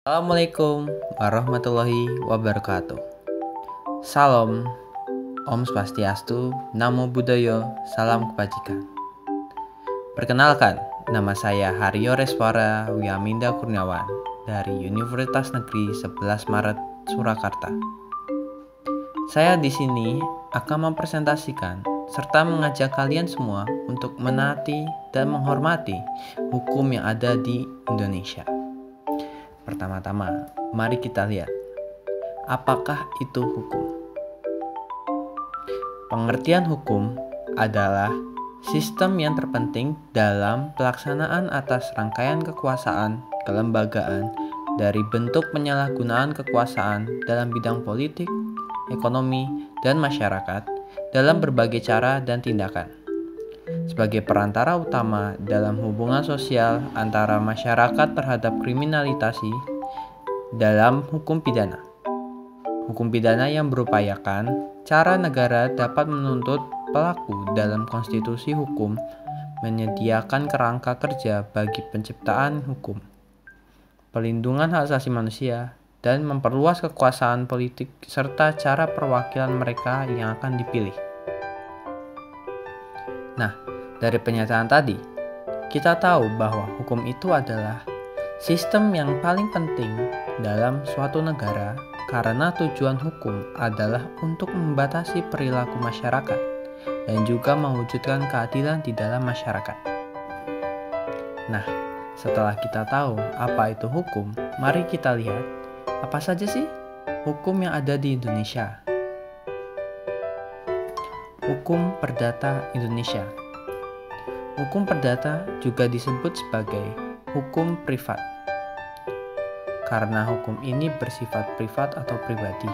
Assalamualaikum warahmatullahi wabarakatuh. Salam, Om Swastiastu, Namo Buddhaya, Salam Kebajikan. Perkenalkan, nama saya Haryo Reswara Wiyaminda Kurniawan dari Universitas Negeri 11 Maret, Surakarta. Saya di sini akan mempresentasikan serta mengajak kalian semua untuk menaati dan menghormati hukum yang ada di Indonesia. Pertama-tama, mari kita lihat, apakah itu hukum? Pengertian hukum adalah sistem yang terpenting dalam pelaksanaan atas rangkaian kekuasaan, kelembagaan, dari bentuk penyalahgunaan kekuasaan dalam bidang politik, ekonomi, dan masyarakat dalam berbagai cara dan tindakan. Sebagai perantara utama dalam hubungan sosial antara masyarakat terhadap kriminalisasi dalam hukum pidana. Hukum pidana yang berupayakan cara negara dapat menuntut pelaku dalam konstitusi hukum, menyediakan kerangka kerja bagi penciptaan hukum, pelindungan hak asasi manusia, dan memperluas kekuasaan politik serta cara perwakilan mereka yang akan dipilih. Nah, dari pernyataan tadi, kita tahu bahwa hukum itu adalah sistem yang paling penting dalam suatu negara karena tujuan hukum adalah untuk membatasi perilaku masyarakat dan juga mewujudkan keadilan di dalam masyarakat. Nah, setelah kita tahu apa itu hukum, mari kita lihat apa saja sih hukum yang ada di Indonesia. Hukum Perdata Indonesia. Hukum perdata juga disebut sebagai hukum privat. Karena hukum ini bersifat privat atau pribadi,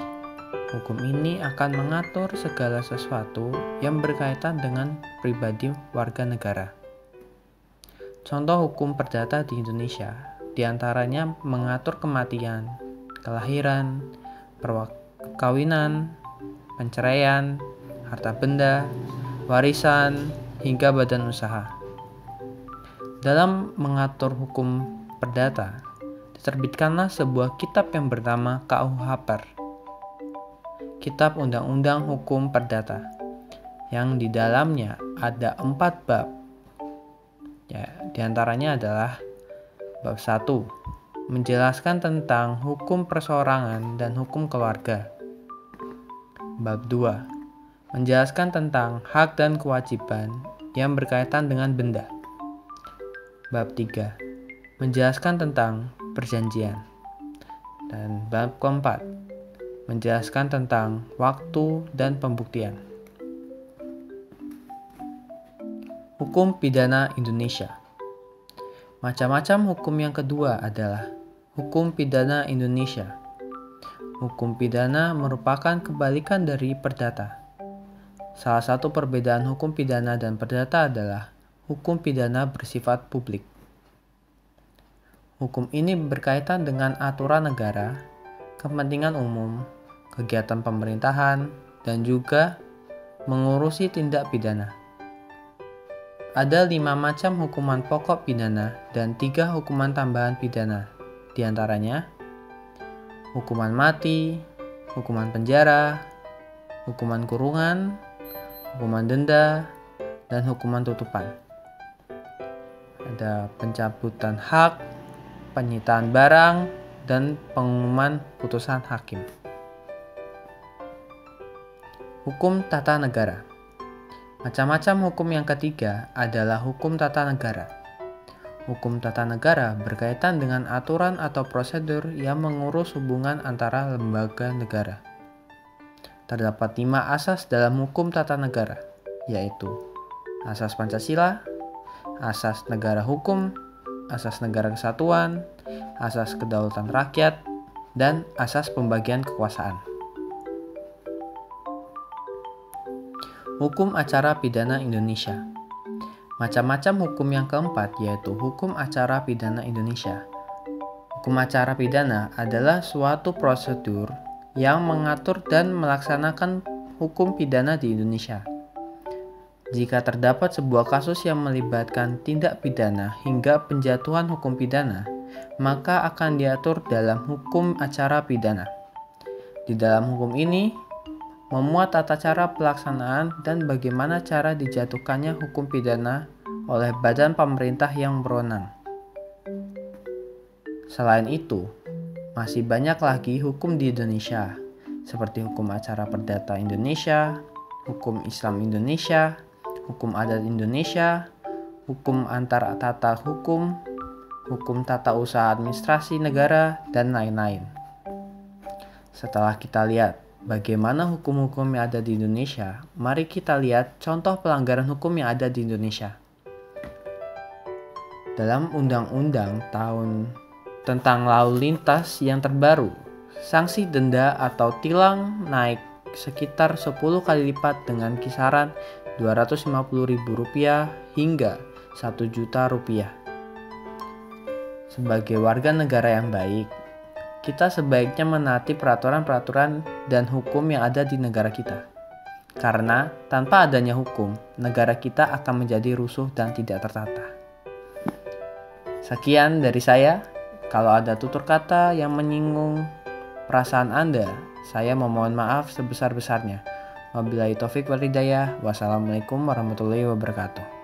hukum ini akan mengatur segala sesuatu yang berkaitan dengan pribadi warga negara. Contoh hukum perdata di Indonesia diantaranya mengatur kematian, kelahiran, perkawinan, penceraian, harta benda, warisan, hingga badan usaha. Dalam mengatur hukum perdata, diterbitkanlah sebuah kitab yang bernama KUHP, Kitab Undang-Undang Hukum Perdata, yang di dalamnya ada 4 bab. Di antaranya adalah bab 1, menjelaskan tentang hukum perseorangan dan hukum keluarga. Bab 2, menjelaskan tentang hak dan kewajiban yang berkaitan dengan benda. Bab 3, menjelaskan tentang perjanjian. Dan bab keempat, menjelaskan tentang waktu dan pembuktian. Hukum pidana Indonesia. Macam-macam hukum yang kedua adalah hukum pidana Indonesia. Hukum pidana merupakan kebalikan dari perdata. Salah satu perbedaan hukum pidana dan perdata adalah hukum pidana bersifat publik. Hukum ini berkaitan dengan aturan negara, kepentingan umum, kegiatan pemerintahan, dan juga mengurusi tindak pidana. Ada 5 macam hukuman pokok pidana dan 3 hukuman tambahan pidana. Di antaranya, hukuman mati, hukuman penjara, hukuman kurungan, hukuman denda, dan hukuman tutupan. Ada pencabutan hak, penyitaan barang, dan pengumuman putusan hakim. Hukum tata negara. Macam-macam hukum yang ketiga adalah hukum tata negara. Hukum tata negara berkaitan dengan aturan atau prosedur yang mengurus hubungan antara lembaga negara. Terdapat 5 asas dalam hukum tata negara, yaitu asas Pancasila, asas negara hukum, asas negara kesatuan, asas kedaulatan rakyat, dan asas pembagian kekuasaan. Hukum acara pidana Indonesia. Macam-macam hukum yang keempat yaitu hukum acara pidana Indonesia. Hukum acara pidana adalah suatu prosedur yang mengatur dan melaksanakan hukum pidana di Indonesia. Jika terdapat sebuah kasus yang melibatkan tindak pidana hingga penjatuhan hukum pidana, maka akan diatur dalam hukum acara pidana. Di dalam hukum ini, memuat tata cara pelaksanaan dan bagaimana cara dijatuhkannya hukum pidana oleh badan pemerintah yang berwenang. Selain itu, masih banyak lagi hukum di Indonesia, seperti hukum acara perdata Indonesia, hukum Islam Indonesia, hukum adat Indonesia, hukum antar tata hukum, hukum tata usaha administrasi negara, dan lain-lain. Setelah kita lihat bagaimana hukum-hukum yang ada di Indonesia, mari kita lihat contoh pelanggaran hukum yang ada di Indonesia. Dalam Undang-Undang tahun tentang lalu lintas yang terbaru, sanksi denda atau tilang naik sekitar 10 kali lipat dengan kisaran Rp250.000 hingga Rp1.000.000. Sebagai warga negara yang baik, kita sebaiknya menaati peraturan-peraturan dan hukum yang ada di negara kita. Karena tanpa adanya hukum, negara kita akan menjadi rusuh dan tidak tertata. Sekian dari saya. Kalau ada tutur kata yang menyinggung perasaan Anda, saya memohon maaf sebesar-besarnya. Wabillahi taufik wal hidayah. Wassalamualaikum warahmatullahi wabarakatuh.